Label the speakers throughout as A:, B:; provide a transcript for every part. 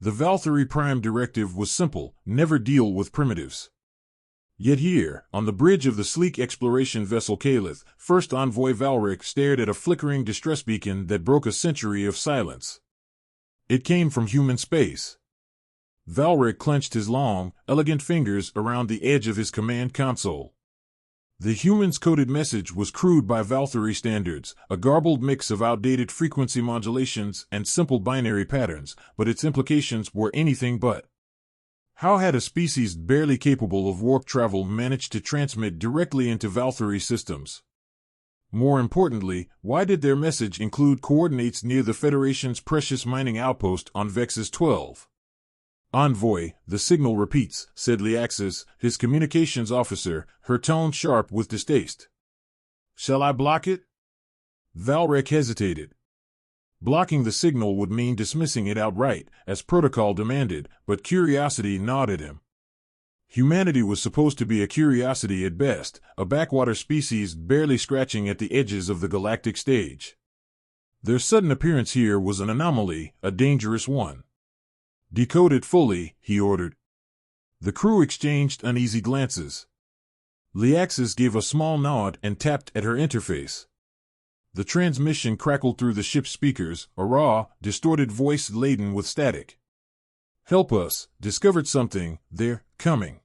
A: The Valkyrie Prime directive was simple: never deal with primitives. Yet here, on the bridge of the sleek exploration vessel Calith, First Envoy Valric stared at a flickering distress beacon that broke a century of silence. It came from human space. Valric clenched his long, elegant fingers around the edge of his command console. The human's coded message was crude by Valkyrie standards, a garbled mix of outdated frequency modulations and simple binary patterns, but its implications were anything but. How had a species barely capable of warp travel managed to transmit directly into Valkyrie systems? More importantly, why did their message include coordinates near the Federation's precious mining outpost on Vexus 12? Envoy, the signal repeats, said Liaxis, his communications officer, her tone sharp with distaste. Shall I block it? Valric hesitated. Blocking the signal would mean dismissing it outright, as protocol demanded, but curiosity gnawed at him. Humanity was supposed to be a curiosity at best, a backwater species barely scratching at the edges of the galactic stage. Their sudden appearance here was an anomaly, a dangerous one. Decode it fully, he ordered. The crew exchanged uneasy glances. Liaxis gave a small nod and tapped at her interface. The transmission crackled through the ship's speakers, a raw, distorted voice laden with static. Help us, discovered something, they're coming.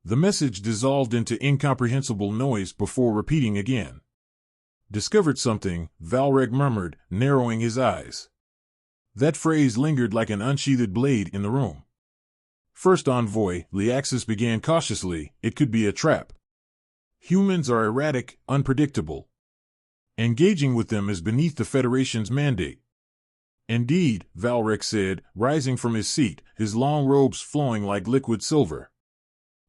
A: The message dissolved into incomprehensible noise before repeating again. Discovered something, Valric murmured, narrowing his eyes. That phrase lingered like an unsheathed blade in the room. First Envoy, Liaxis began cautiously, it could be a trap. Humans are erratic, unpredictable. Engaging with them is beneath the Federation's mandate. Indeed, Valric said, rising from his seat, his long robes flowing like liquid silver.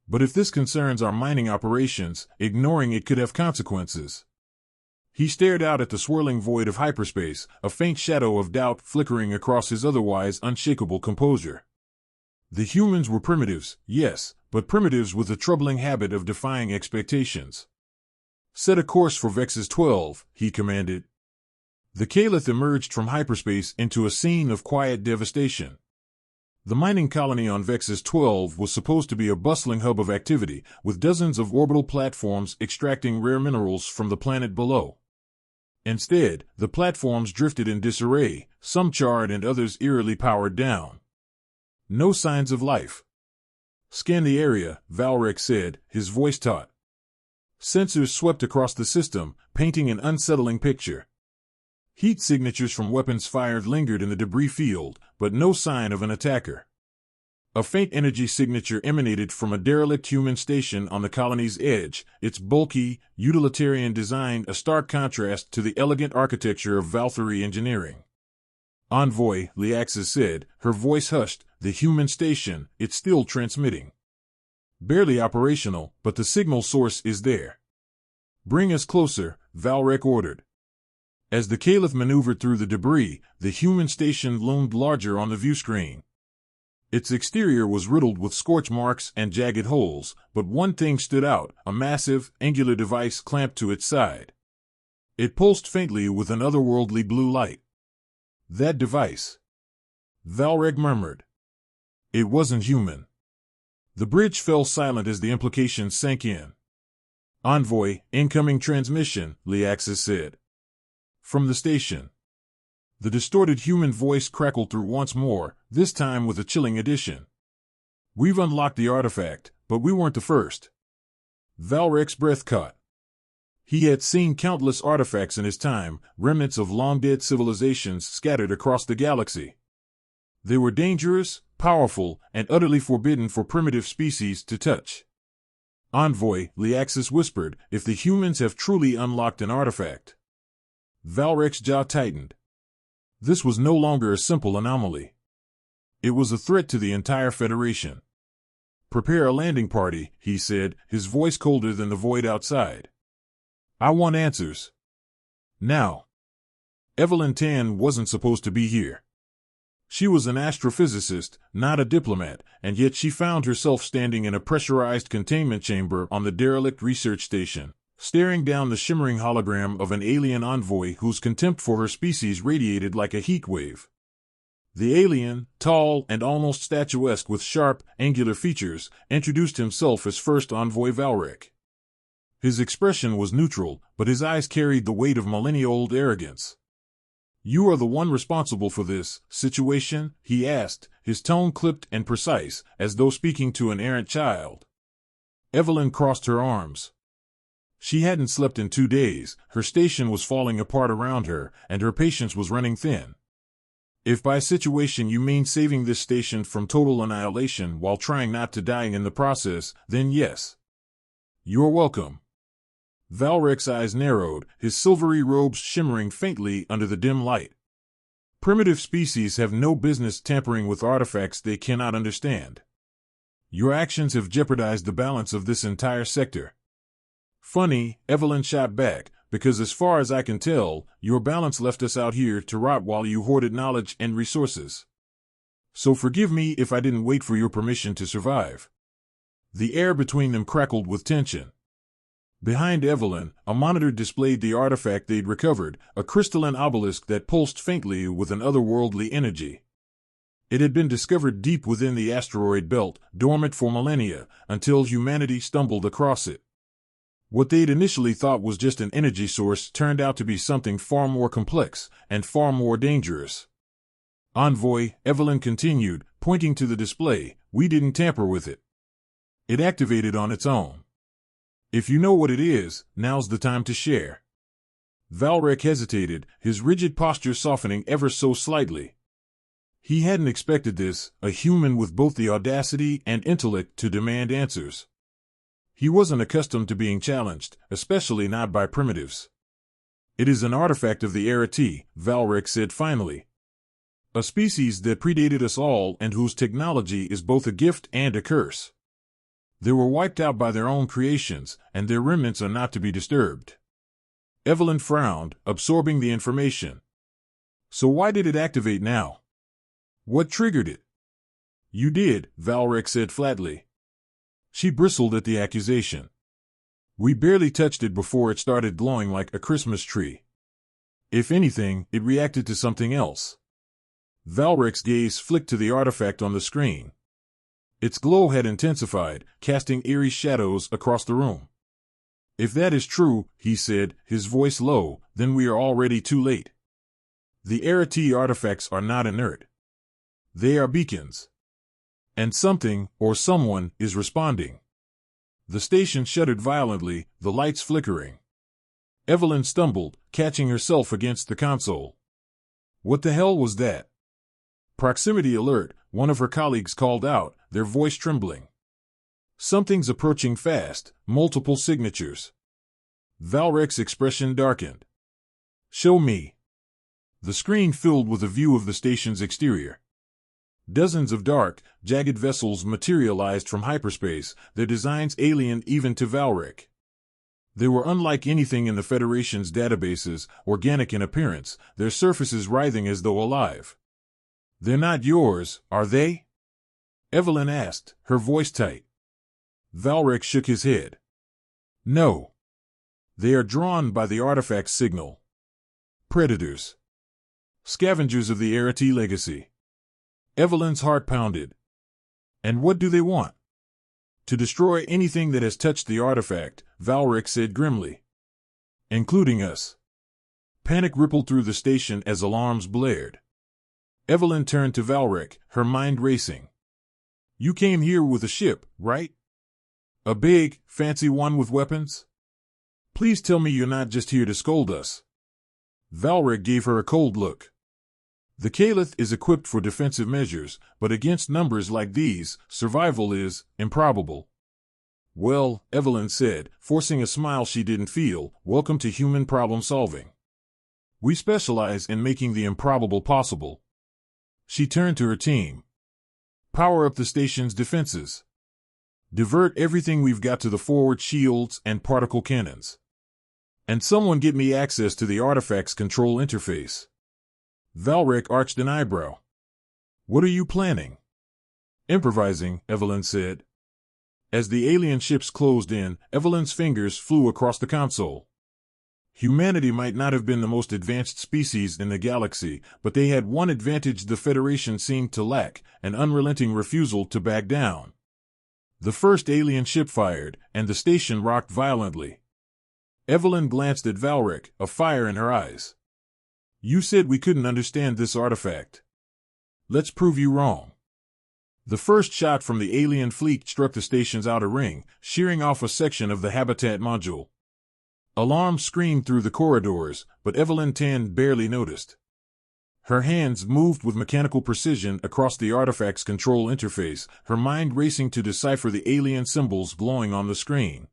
A: But if this concerns our mining operations, ignoring it could have consequences. He stared out at the swirling void of hyperspace, a faint shadow of doubt flickering across his otherwise unshakable composure. The humans were primitives, yes, but primitives with a troubling habit of defying expectations. Set a course for Vexus 12, he commanded. The Calith emerged from hyperspace into a scene of quiet devastation. The mining colony on Vexus 12 was supposed to be a bustling hub of activity, with dozens of orbital platforms extracting rare minerals from the planet below. Instead, the platforms drifted in disarray, some charred and others eerily powered down. No signs of life. Scan the area, Valric said, his voice taut. Sensors swept across the system, painting an unsettling picture. Heat signatures from weapons fired lingered in the debris field, but no sign of an attacker. A faint energy signature emanated from a derelict human station on the colony's edge, its bulky, utilitarian design a stark contrast to the elegant architecture of Valkyrie engineering. Envoy, Liaxis said, her voice hushed, the human station, it's still transmitting. Barely operational, but the signal source is there. Bring us closer, Valric ordered. As the Caliph maneuvered through the debris, the human station loomed larger on the viewscreen. Its exterior was riddled with scorch marks and jagged holes, but one thing stood out, a massive, angular device clamped to its side. It pulsed faintly with an otherworldly blue light. That device. Valric murmured. It wasn't human. The bridge fell silent as the implications sank in. Envoy, incoming transmission, Liaxis said. From the station. The distorted human voice crackled through once more, this time with a chilling addition. We've unlocked the artifact, but we weren't the first. Valric's breath caught. He had seen countless artifacts in his time, remnants of long-dead civilizations scattered across the galaxy. They were dangerous, powerful, and utterly forbidden for primitive species to touch. Envoy, Liaxis whispered, if the humans have truly unlocked an artifact. Valric's jaw tightened. This was no longer a simple anomaly. It was a threat to the entire Federation. Prepare a landing party, he said, his voice colder than the void outside. I want answers. Now. Evelyn Tan wasn't supposed to be here. She was an astrophysicist, not a diplomat, and yet she found herself standing in a pressurized containment chamber on the derelict research station, staring down the shimmering hologram of an alien envoy whose contempt for her species radiated like a heat wave. The alien, tall and almost statuesque with sharp, angular features, introduced himself as First Envoy Valric. His expression was neutral, but his eyes carried the weight of millennia-old arrogance. "You are the one responsible for this situation?" he asked, his tone clipped and precise, as though speaking to an errant child. Evelyn crossed her arms. She hadn't slept in 2 days, her station was falling apart around her, and her patience was running thin. "If by situation you mean saving this station from total annihilation while trying not to die in the process, then yes. You're welcome." Valric's eyes narrowed, his silvery robes shimmering faintly under the dim light. "Primitive species have no business tampering with artifacts they cannot understand. Your actions have jeopardized the balance of this entire sector." "Funny," Evelyn shot back, "because as far as I can tell, your balance left us out here to rot while you hoarded knowledge and resources. So forgive me if I didn't wait for your permission to survive." The air between them crackled with tension. Behind Evelyn, a monitor displayed the artifact they'd recovered, a crystalline obelisk that pulsed faintly with an otherworldly energy. It had been discovered deep within the asteroid belt, dormant for millennia, until humanity stumbled across it. What they'd initially thought was just an energy source turned out to be something far more complex and far more dangerous. "Envoy," Evelyn continued, pointing to the display, "we didn't tamper with it. It activated on its own. If you know what it is, now's the time to share." Valric hesitated, his rigid posture softening ever so slightly. He hadn't expected this, a human with both the audacity and intellect to demand answers. He wasn't accustomed to being challenged, especially not by primitives. "It is an artifact of the Era T," Valric said finally. "A species that predated us all and whose technology is both a gift and a curse. They were wiped out by their own creations, and their remnants are not to be disturbed." Evelyn frowned, absorbing the information. "So why did it activate now? What triggered it?" "You did," Valric said flatly. She bristled at the accusation. "We barely touched it before it started glowing like a Christmas tree. If anything, it reacted to something else." Valric's gaze flicked to the artifact on the screen. Its glow had intensified, casting eerie shadows across the room. "If that is true," he said, his voice low, "then we are already too late. The Era T artifacts are not inert. They are beacons. And something, or someone, is responding." The station shuddered violently, the lights flickering. Evelyn stumbled, catching herself against the console. "What the hell was that?" "Proximity alert," one of her colleagues called out, their voice trembling. "Something's approaching fast, multiple signatures." Valric's expression darkened. "Show me." The screen filled with a view of the station's exterior. Dozens of dark, jagged vessels materialized from hyperspace, their designs alien even to Valric. They were unlike anything in the Federation's databases, organic in appearance, their surfaces writhing as though alive. "They're not yours, are they?" Evelyn asked, her voice tight. Valric shook his head. "No. They are drawn by the artifact's signal. Predators. Scavengers of the Era T legacy." Evelyn's heart pounded. "And what do they want?" "To destroy anything that has touched the artifact," Valric said grimly. "Including us." Panic rippled through the station as alarms blared. Evelyn turned to Valric, her mind racing. "You came here with a ship, right? A big, fancy one with weapons? Please tell me you're not just here to scold us." Valric gave her a cold look. "The Caliph is equipped for defensive measures, but against numbers like these, survival is improbable." "Well," Evelyn said, forcing a smile she didn't feel, "welcome to human problem solving. We specialize in making the improbable possible." She turned to her team. "Power up the station's defenses. Divert everything we've got to the forward shields and particle cannons. And someone get me access to the artifact's control interface." Valric arched an eyebrow. "What are you planning?" "Improvising," Evelyn said. As the alien ships closed in, Evelyn's fingers flew across the console. Humanity might not have been the most advanced species in the galaxy, but they had one advantage the Federation seemed to lack: an unrelenting refusal to back down. The first alien ship fired, and the station rocked violently. Evelyn glanced at Valric, a fire in her eyes. "You said we couldn't understand this artifact. Let's prove you wrong." The first shot from the alien fleet struck the station's outer ring, shearing off a section of the habitat module. Alarms screamed through the corridors, but Evelyn Tan barely noticed. Her hands moved with mechanical precision across the artifact's control interface, her mind racing to decipher the alien symbols glowing on the screen.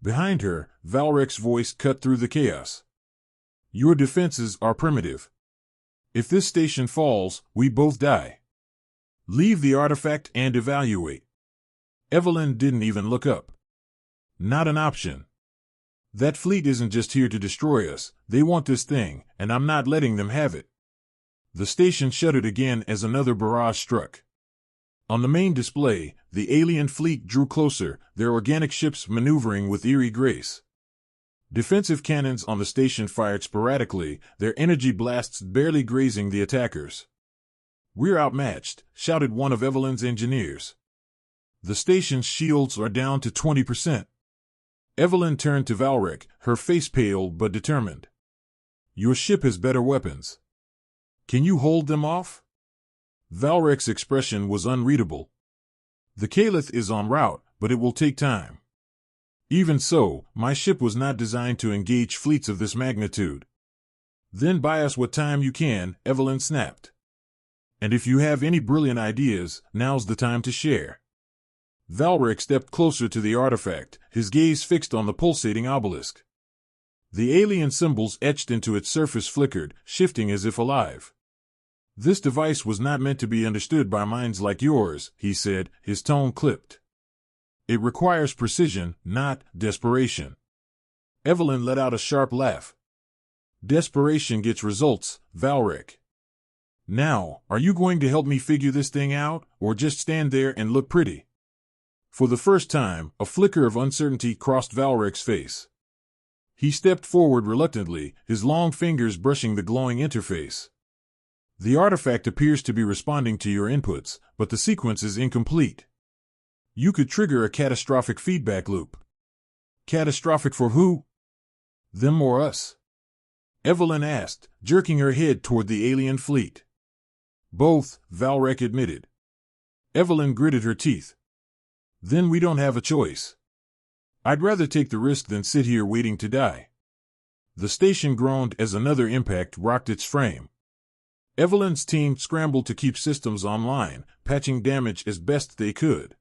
A: Behind her, Valric's voice cut through the chaos. "Your defenses are primitive. If this station falls, we both die. Leave the artifact and evaluate." Evelyn didn't even look up. "Not an option. That fleet isn't just here to destroy us, they want this thing, and I'm not letting them have it." The station shuddered again as another barrage struck. On the main display, the alien fleet drew closer, their organic ships maneuvering with eerie grace. Defensive cannons on the station fired sporadically, their energy blasts barely grazing the attackers. "We're outmatched," shouted one of Evelyn's engineers. "The station's shields are down to 20%. Evelyn turned to Valric, her face pale but determined. "Your ship has better weapons. Can you hold them off?" Valric's expression was unreadable. "The Caliph is en route, but it will take time. Even so, my ship was not designed to engage fleets of this magnitude." "Then buy us what time you can," Evelyn snapped. "And if you have any brilliant ideas, now's the time to share." Valric stepped closer to the artifact, his gaze fixed on the pulsating obelisk. The alien symbols etched into its surface flickered, shifting as if alive. "This device was not meant to be understood by minds like yours," he said, his tone clipped. "It requires precision, not desperation." Evelyn let out a sharp laugh. "Desperation gets results, Valric. Now, are you going to help me figure this thing out, or just stand there and look pretty?" For the first time, a flicker of uncertainty crossed Valric's face. He stepped forward reluctantly, his long fingers brushing the glowing interface. "The artifact appears to be responding to your inputs, but the sequence is incomplete. You could trigger a catastrophic feedback loop." "Catastrophic for who?" "Them or us?" Evelyn asked, jerking her head toward the alien fleet. "Both," Valric admitted. Evelyn gritted her teeth. "Then we don't have a choice. I'd rather take the risk than sit here waiting to die." The station groaned as another impact rocked its frame. Evelyn's team scrambled to keep systems online, patching damage as best they could.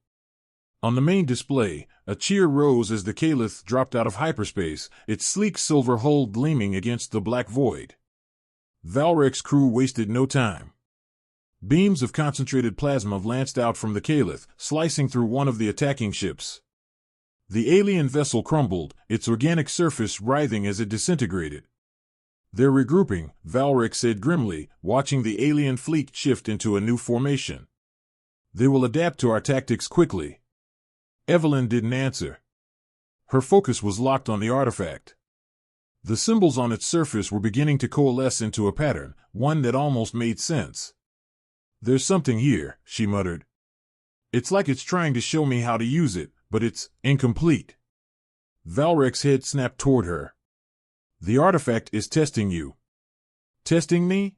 A: On the main display, a cheer rose as the Caliph dropped out of hyperspace, its sleek silver hull gleaming against the black void. Valric's crew wasted no time. Beams of concentrated plasma lanced out from the Caliph, slicing through one of the attacking ships. The alien vessel crumbled, its organic surface writhing as it disintegrated. "They're regrouping," Valric said grimly, watching the alien fleet shift into a new formation. "They will adapt to our tactics quickly." Evelyn didn't answer. Her focus was locked on the artifact. The symbols on its surface were beginning to coalesce into a pattern, one that almost made sense. "There's something here," she muttered. "It's like it's trying to show me how to use it, but it's incomplete." Valric's head snapped toward her. "The artifact is testing you." "Testing me?"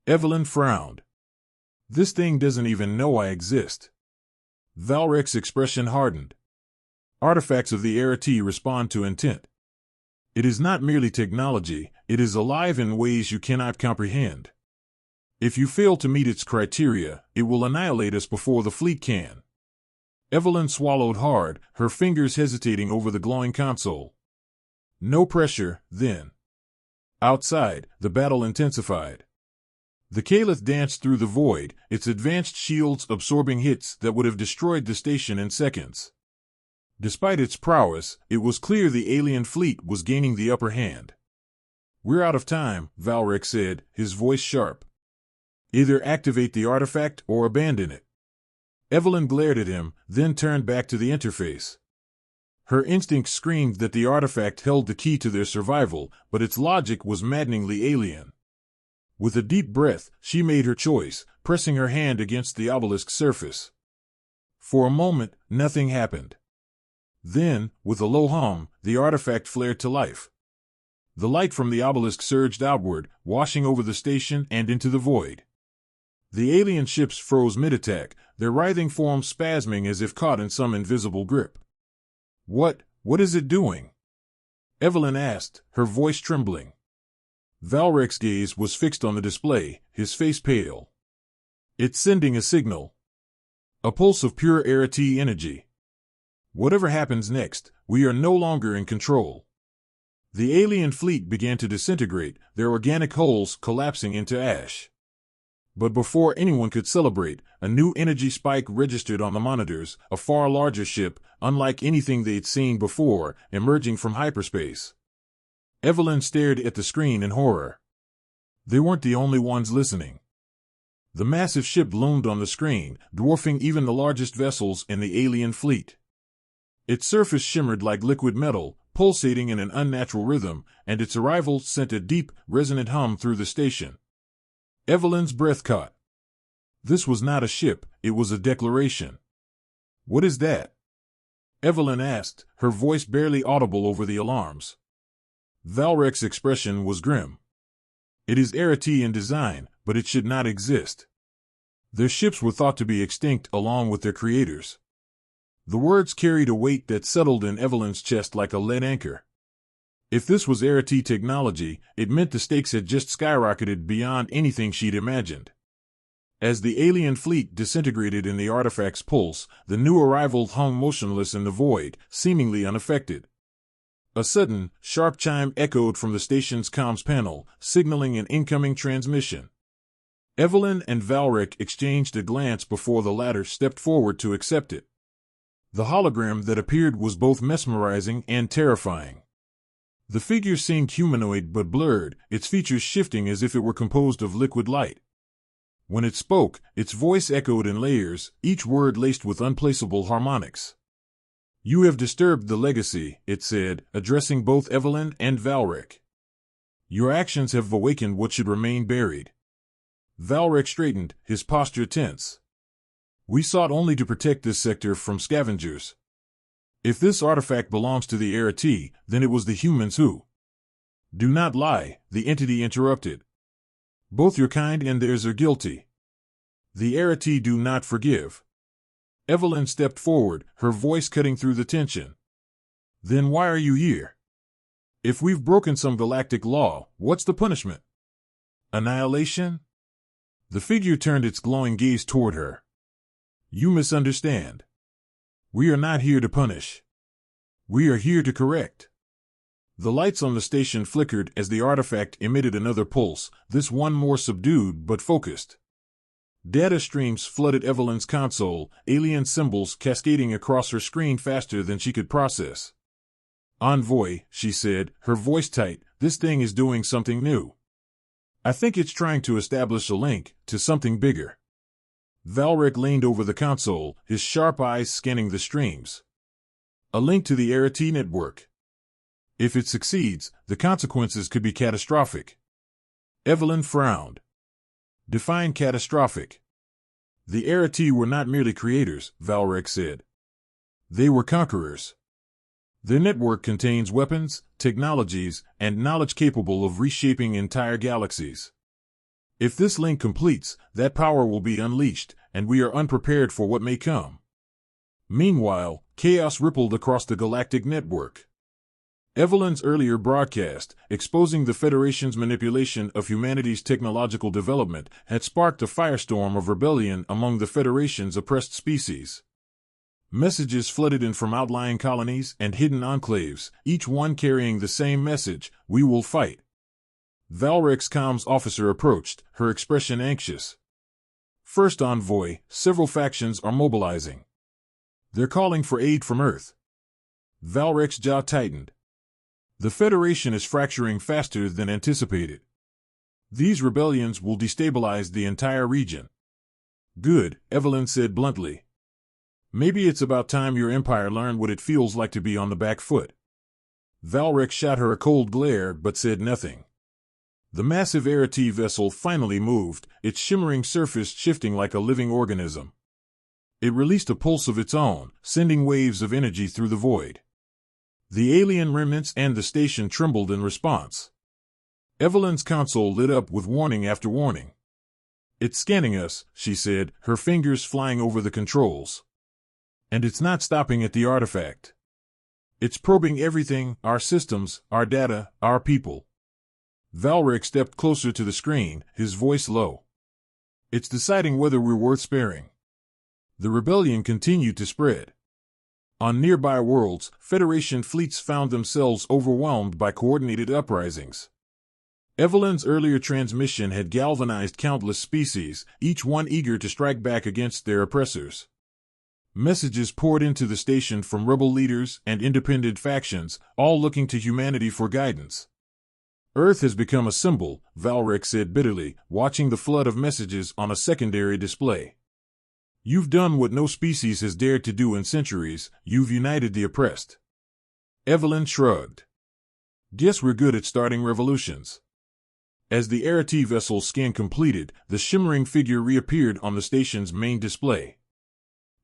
A: Evelyn frowned. "This thing doesn't even know I exist." Valric's expression hardened. "Artifacts of the Arati respond to intent. It is not merely technology, it is alive in ways you cannot comprehend. If you fail to meet its criteria, it will annihilate us before the fleet can." Evelyn swallowed hard, her fingers hesitating over the glowing console. No pressure, then. Outside, the battle intensified. The Caliph danced through the void, its advanced shields absorbing hits that would have destroyed the station in seconds. Despite its prowess, it was clear the alien fleet was gaining the upper hand. "We're out of time," Valric said, his voice sharp. "Either activate the artifact or abandon it." Evelyn glared at him, then turned back to the interface. Her instincts screamed that the artifact held the key to their survival, but its logic was maddeningly alien. With a deep breath, she made her choice, pressing her hand against the obelisk's surface. For a moment, nothing happened. Then, with a low hum, the artifact flared to life. The light from the obelisk surged outward, washing over the station and into the void. The alien ships froze mid-attack, their writhing forms spasming as if caught in some invisible grip. What is it doing?" Evelyn asked, her voice trembling. Valrek's gaze was fixed on the display, his face pale. "It's sending a signal. A pulse of pure Arati energy. Whatever happens next, we are no longer in control." The alien fleet began to disintegrate, their organic hulls collapsing into ash. But before anyone could celebrate, a new energy spike registered on the monitors, a far larger ship, unlike anything they'd seen before, emerging from hyperspace. Evelyn stared at the screen in horror. They weren't the only ones listening. The massive ship loomed on the screen, dwarfing even the largest vessels in the alien fleet. Its surface shimmered like liquid metal, pulsating in an unnatural rhythm, and its arrival sent a deep, resonant hum through the station. Evelyn's breath caught. This was not a ship, it was a declaration. "What is that?" Evelyn asked, her voice barely audible over the alarms. Valrek's expression was grim. "It is Arati in design, but it should not exist. Their ships were thought to be extinct along with their creators." The words carried a weight that settled in Evelyn's chest like a lead anchor. If this was Arati technology, it meant the stakes had just skyrocketed beyond anything she'd imagined. As the alien fleet disintegrated in the artifact's pulse, the new arrival hung motionless in the void, seemingly unaffected. A sudden, sharp chime echoed from the station's comms panel, signaling an incoming transmission. Evelyn and Valrek exchanged a glance before the latter stepped forward to accept it. The hologram that appeared was both mesmerizing and terrifying. The figure seemed humanoid but blurred, its features shifting as if it were composed of liquid light. When it spoke, its voice echoed in layers, each word laced with unplaceable harmonics. "You have disturbed the legacy," it said, addressing both Evelyn and Valrek. "Your actions have awakened what should remain buried." Valrek straightened, his posture tense. "We sought only to protect this sector from scavengers. If this artifact belongs to the Arati, then it was the humans who—" "Do not lie," the entity interrupted. "Both your kind and theirs are guilty. The Arati do not forgive." Evelyn stepped forward, her voice cutting through the tension. "Then why are you here? If we've broken some galactic law, what's the punishment? Annihilation?" The figure turned its glowing gaze toward her. "You misunderstand. We are not here to punish. We are here to correct." The lights on the station flickered as the artifact emitted another pulse, this one more subdued but focused. Data streams flooded Evelyn's console, alien symbols cascading across her screen faster than she could process. "Envoy," she said, her voice tight, "this thing is doing something new. I think it's trying to establish a link to something bigger." Valrek leaned over the console, his sharp eyes scanning the streams. "A link to the Arati network. If it succeeds, the consequences could be catastrophic." Evelyn frowned. "Define catastrophic." "The Arati were not merely creators," Valrek said. "They were conquerors. Their network contains weapons, technologies, and knowledge capable of reshaping entire galaxies. If this link completes, that power will be unleashed, and we are unprepared for what may come." Meanwhile, chaos rippled across the galactic network. Evelyn's earlier broadcast, exposing the Federation's manipulation of humanity's technological development, had sparked a firestorm of rebellion among the Federation's oppressed species. Messages flooded in from outlying colonies and hidden enclaves, each one carrying the same message: "We will fight." Valrek's comms officer approached, her expression anxious. "First Envoy, several factions are mobilizing. They're calling for aid from Earth." Valrek's jaw tightened. The Federation is fracturing faster than anticipated. These rebellions will destabilize the entire region. "Good," Evelyn said bluntly. Maybe it's about time your empire learned what it feels like to be on the back foot. Valric shot her a cold glare but said nothing. The massive Arati vessel finally moved, its shimmering surface shifting like a living organism. It released a pulse of its own, sending waves of energy through the void. The alien remnants and the station trembled in response. Evelyn's console lit up with warning after warning. "It's scanning us," she said, her fingers flying over the controls. "And it's not stopping at the artifact. It's probing everything, our systems, our data, our people." Valric stepped closer to the screen, his voice low. "It's deciding whether we're worth sparing." The rebellion continued to spread. On nearby worlds, Federation fleets found themselves overwhelmed by coordinated uprisings. Evelyn's earlier transmission had galvanized countless species, each one eager to strike back against their oppressors. Messages poured into the station from rebel leaders and independent factions, all looking to humanity for guidance. "Earth has become a symbol," Valric said bitterly, watching the flood of messages on a secondary display. "You've done what no species has dared to do in centuries, you've united the oppressed." Evelyn shrugged. "Guess we're good at starting revolutions." As the Arati vessel's scan completed, the shimmering figure reappeared on the station's main display.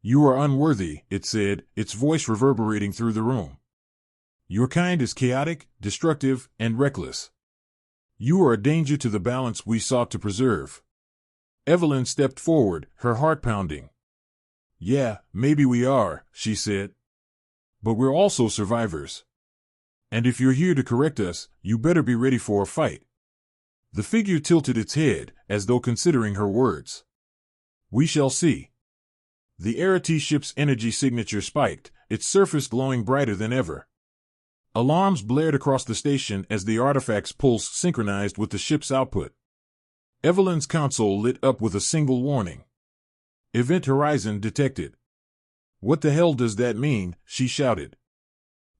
A: "You are unworthy," it said, its voice reverberating through the room. "Your kind is chaotic, destructive, and reckless. You are a danger to the balance we sought to preserve." Evelyn stepped forward, her heart pounding. "Yeah, maybe we are," she said. "But we're also survivors. And if you're here to correct us, you better be ready for a fight." The figure tilted its head, as though considering her words. "We shall see." The Arati ship's energy signature spiked, its surface glowing brighter than ever. Alarms blared across the station as the artifact's pulse synchronized with the ship's output. Evelyn's console lit up with a single warning. "Event horizon detected." "What the hell does that mean?" she shouted.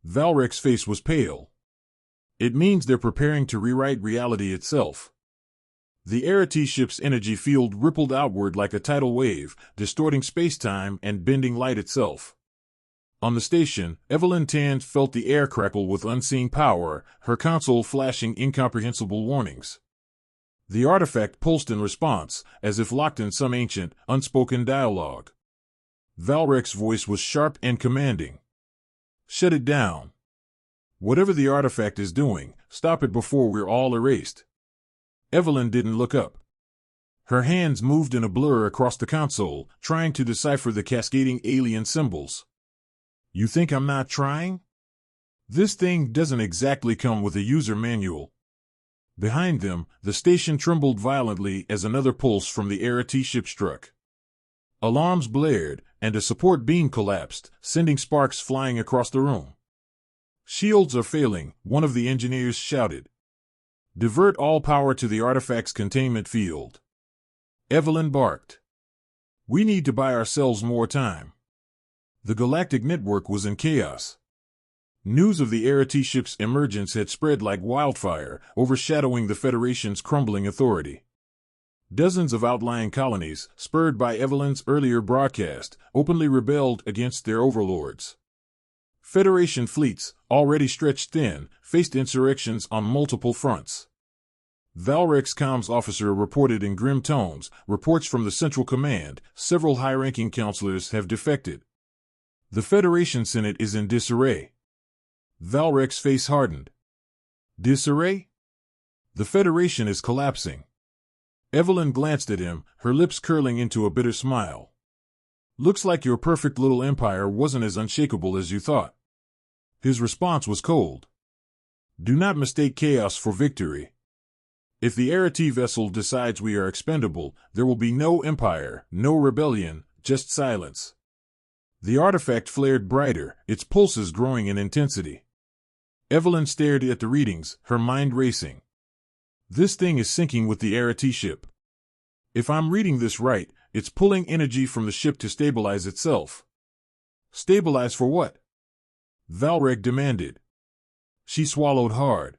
A: Valric's face was pale. "It means they're preparing to rewrite reality itself." The Arati ship's energy field rippled outward like a tidal wave, distorting space-time and bending light itself. On the station, Evelyn Tan felt the air crackle with unseen power, her console flashing incomprehensible warnings. The artifact pulsed in response, as if locked in some ancient, unspoken dialogue. Valric's voice was sharp and commanding. "Shut it down. Whatever the artifact is doing, stop it before we're all erased." Evelyn didn't look up. Her hands moved in a blur across the console, trying to decipher the cascading alien symbols. "You think I'm not trying? This thing doesn't exactly come with a user manual." Behind them, the station trembled violently as another pulse from the Arati ship struck. Alarms blared, and a support beam collapsed, sending sparks flying across the room. "Shields are failing," one of the engineers shouted. "Divert all power to the artifact's containment field." Evelyn barked. "We need to buy ourselves more time." The galactic network was in chaos. News of the Arati ship's emergence had spread like wildfire, overshadowing the Federation's crumbling authority. Dozens of outlying colonies, spurred by Evelyn's earlier broadcast, openly rebelled against their overlords. Federation fleets, already stretched thin, faced insurrections on multiple fronts. Valric's comms officer reported in grim tones, "Reports from the Central Command, several high-ranking counselors have defected. The Federation Senate is in disarray." Valric's face hardened. "Disarray? The Federation is collapsing." Evelyn glanced at him, her lips curling into a bitter smile. "Looks like your perfect little empire wasn't as unshakable as you thought." His response was cold. "Do not mistake chaos for victory. If the Arati vessel decides we are expendable, there will be no empire, no rebellion, just silence." The artifact flared brighter, its pulses growing in intensity. Evelyn stared at the readings, her mind racing. This thing is syncing with the Arati ship. If I'm reading this right, it's pulling energy from the ship to stabilize itself. Stabilize for what? Valric demanded. She swallowed hard.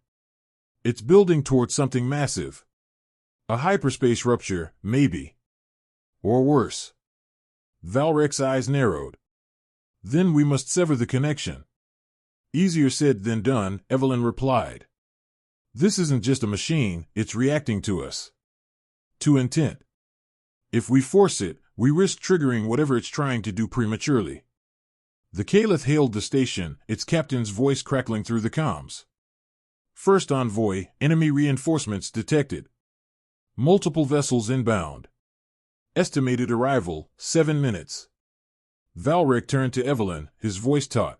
A: It's building towards something massive. A hyperspace rupture, maybe. Or worse. Valric's eyes narrowed. Then we must sever the connection. Easier said than done, Evelyn replied. This isn't just a machine, it's reacting to us. To intent. If we force it, we risk triggering whatever it's trying to do prematurely. The Caliph hailed the station, its captain's voice crackling through the comms. First envoy, enemy reinforcements detected. Multiple vessels inbound. Estimated arrival, 7 minutes. Valric turned to Evelyn, his voice taut.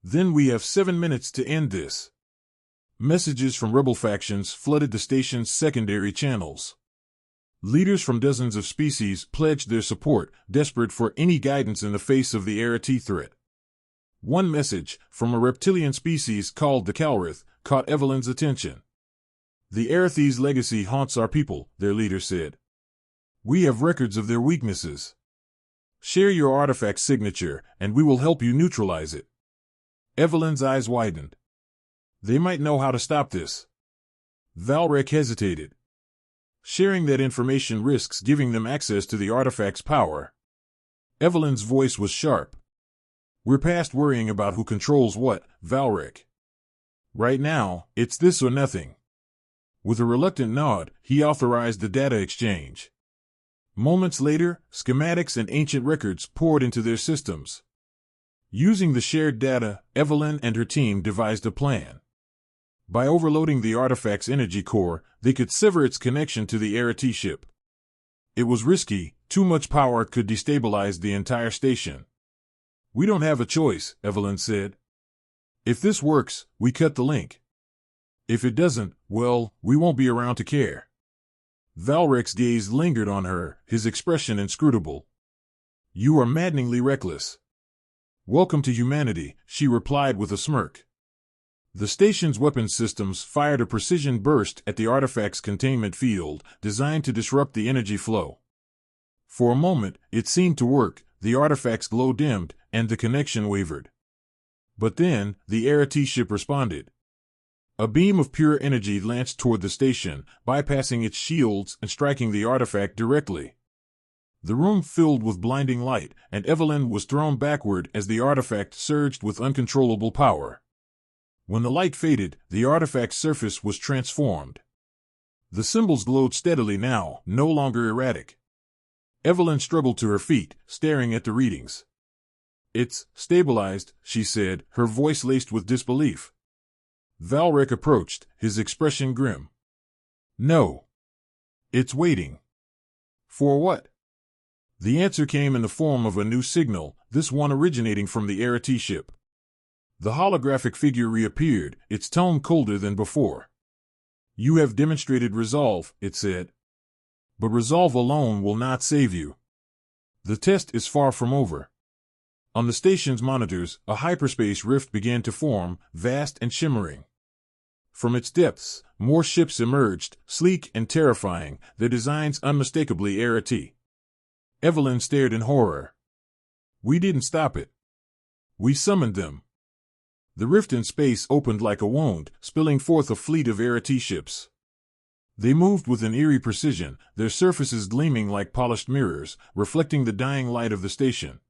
A: Then we have 7 minutes to end this. Messages from rebel factions flooded the station's secondary channels. Leaders from dozens of species pledged their support, desperate for any guidance in the face of the Arati threat. One message, from a reptilian species called the Calrith, caught Evelyn's attention. The Arathi's legacy haunts our people, their leader said. We have records of their weaknesses. Share your artifact signature, and we will help you neutralize it. Evelyn's eyes widened. They might know how to stop this. Valric hesitated. Sharing that information risks giving them access to the artifact's power. Evelyn's voice was sharp. We're past worrying about who controls what, Valric. Right now, it's this or nothing. With a reluctant nod, he authorized the data exchange. Moments later, schematics and ancient records poured into their systems. Using the shared data, Evelyn and her team devised a plan. By overloading the artifact's energy core, they could sever its connection to the Arati ship. It was risky, too much power could destabilize the entire station. We don't have a choice, Evelyn said. If this works, we cut the link. If it doesn't, well, we won't be around to care. Valric's gaze lingered on her, his expression inscrutable. You are maddeningly reckless. Welcome to humanity, she replied with a smirk. The station's weapons systems fired a precision burst at the artifact's containment field, designed to disrupt the energy flow. For a moment, it seemed to work, the artifact's glow dimmed, and the connection wavered. But then, the Arati ship responded. A beam of pure energy lanced toward the station, bypassing its shields and striking the artifact directly. The room filled with blinding light, and Evelyn was thrown backward as the artifact surged with uncontrollable power. When the light faded, the artifact's surface was transformed. The symbols glowed steadily now, no longer erratic. Evelyn struggled to her feet, staring at the readings. It's stabilized, she said, her voice laced with disbelief. Valric approached, his expression grim. No. It's waiting. For what? The answer came in the form of a new signal, this one originating from the Arati ship. The holographic figure reappeared, its tone colder than before. You have demonstrated resolve, it said. But resolve alone will not save you. The test is far from over. On the station's monitors, a hyperspace rift began to form, vast and shimmering. From its depths, more ships emerged, sleek and terrifying, their designs unmistakably Arati. Evelyn stared in horror. We didn't stop it. We summoned them. The rift in space opened like a wound, spilling forth a fleet of Arati ships. They moved with an eerie precision, their surfaces gleaming like polished mirrors, reflecting the dying light of the station.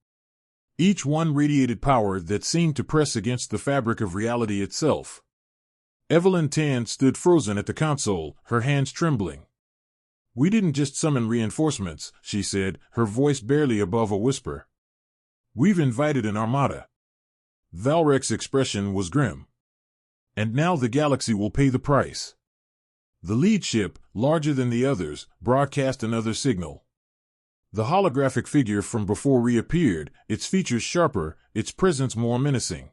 A: Each one radiated power that seemed to press against the fabric of reality itself. Evelyn Tan stood frozen at the console, her hands trembling. We didn't just summon reinforcements, she said, her voice barely above a whisper. We've invited an armada. Valric's expression was grim. And now the galaxy will pay the price. The lead ship, larger than the others, broadcast another signal. The holographic figure from before reappeared, its features sharper, its presence more menacing.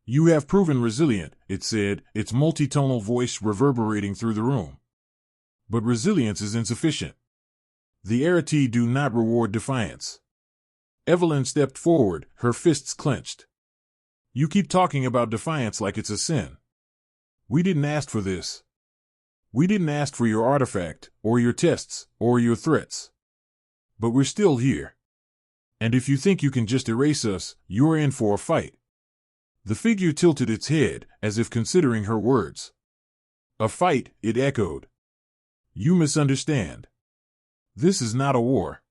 A: You have proven resilient, it said, its multitonal voice reverberating through the room. But resilience is insufficient. The Arati do not reward defiance. Evelyn stepped forward, her fists clenched. You keep talking about defiance like it's a sin. We didn't ask for this. We didn't ask for your artifact, or your tests, or your threats. But we're still here. And if you think you can just erase us, you're in for a fight. The figure tilted its head, as if considering her words. A fight, it echoed. You misunderstand. This is not a war.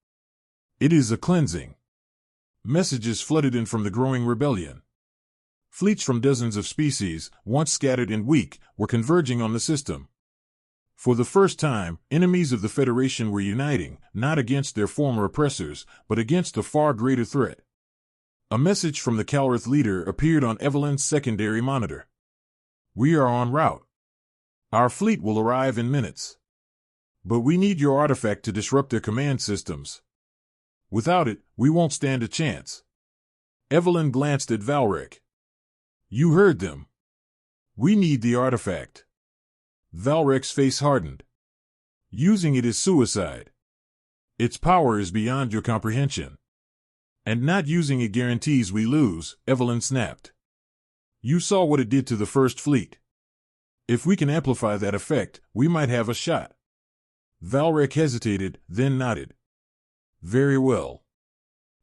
A: It is a cleansing. Messages flooded in from the growing rebellion. Fleets from dozens of species, once scattered and weak, were converging on the system. For the first time, enemies of the Federation were uniting, not against their former oppressors, but against a far greater threat. A message from the Calrith leader appeared on Evelyn's secondary monitor. "We are en route. Our fleet will arrive in minutes. But we need your artifact to disrupt their command systems. Without it, we won't stand a chance." Evelyn glanced at Valric. "You heard them. We need the artifact." Valric's face hardened. "Using it is suicide. Its power is beyond your comprehension. And not using it guarantees we lose," Evelyn snapped. "You saw what it did to the First Fleet. If we can amplify that effect, we might have a shot." Valric hesitated, then nodded. "Very well.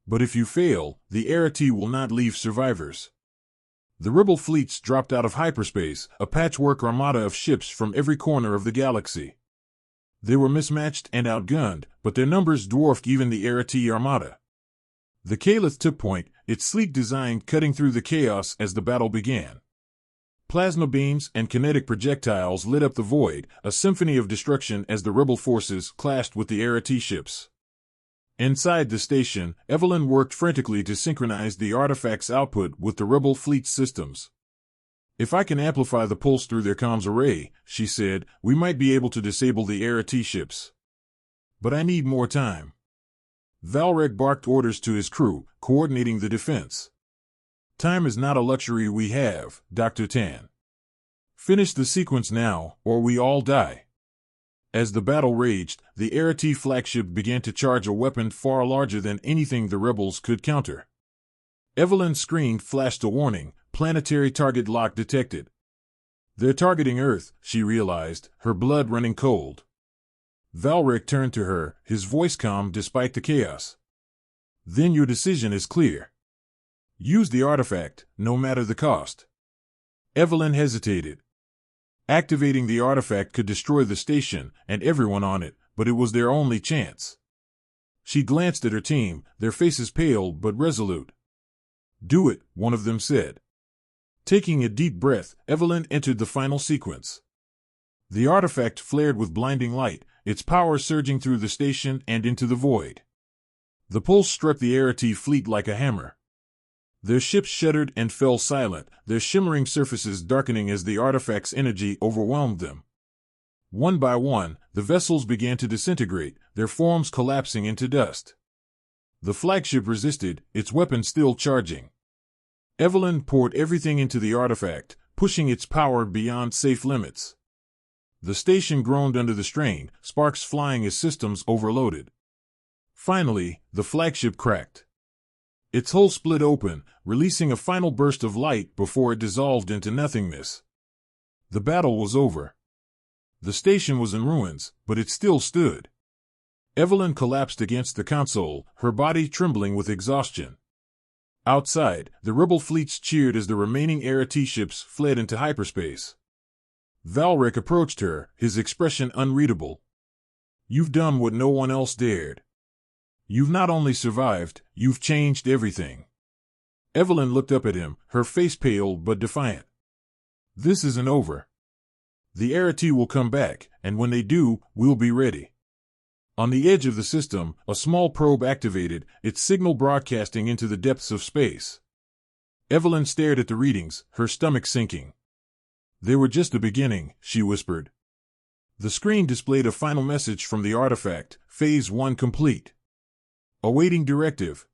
A: But if you fail, the Arity will not leave survivors." The rebel fleets dropped out of hyperspace, a patchwork armada of ships from every corner of the galaxy. They were mismatched and outgunned, but their numbers dwarfed even the Arity armada. The Caliph took point, its sleek design cutting through the chaos as the battle began. Plasma beams and kinetic projectiles lit up the void, a symphony of destruction as the rebel forces clashed with the Arity ships. Inside the station, Evelyn worked frantically to synchronize the artifact's output with the rebel fleet's systems. "If I can amplify the pulse through their comms array," she said, "we might be able to disable the Arity ships. But I need more time." Valric barked orders to his crew, coordinating the defense. "Time is not a luxury we have, Dr. Tan. Finish the sequence now, or we all die." As the battle raged, the Arity flagship began to charge a weapon far larger than anything the rebels could counter. Evelyn's screen flashed a warning, "Planetary target lock detected." "They're targeting Earth," she realized, her blood running cold. Valric turned to her, his voice calm despite the chaos. "Then your decision is clear. Use the artifact, no matter the cost." Evelyn hesitated. Activating the artifact could destroy the station and everyone on it, but it was their only chance. She glanced at her team, their faces pale but resolute. "Do it," one of them said. Taking a deep breath, Evelyn entered the final sequence. The artifact flared with blinding light, its power surging through the station and into the void. The pulse struck the Arity fleet like a hammer. Their ships shuddered and fell silent, their shimmering surfaces darkening as the artifact's energy overwhelmed them. One by one, the vessels began to disintegrate, their forms collapsing into dust. The flagship resisted, its weapon still charging. Evelyn poured everything into the artifact, pushing its power beyond safe limits. The station groaned under the strain, sparks flying as systems overloaded. Finally, the flagship cracked. Its hull split open, releasing a final burst of light before it dissolved into nothingness. The battle was over. The station was in ruins, but it still stood. Evelyn collapsed against the console, her body trembling with exhaustion. Outside, the rebel fleets cheered as the remaining Arity ships fled into hyperspace. Valric approached her, his expression unreadable. "You've done what no one else dared. You've not only survived, you've changed everything." Evelyn looked up at him, her face pale but defiant. "This isn't over. The Arity will come back, and when they do, we'll be ready." On the edge of the system, a small probe activated, its signal broadcasting into the depths of space. Evelyn stared at the readings, her stomach sinking. "They were just the beginning," she whispered. The screen displayed a final message from the artifact, Phase 1 complete. Awaiting directive.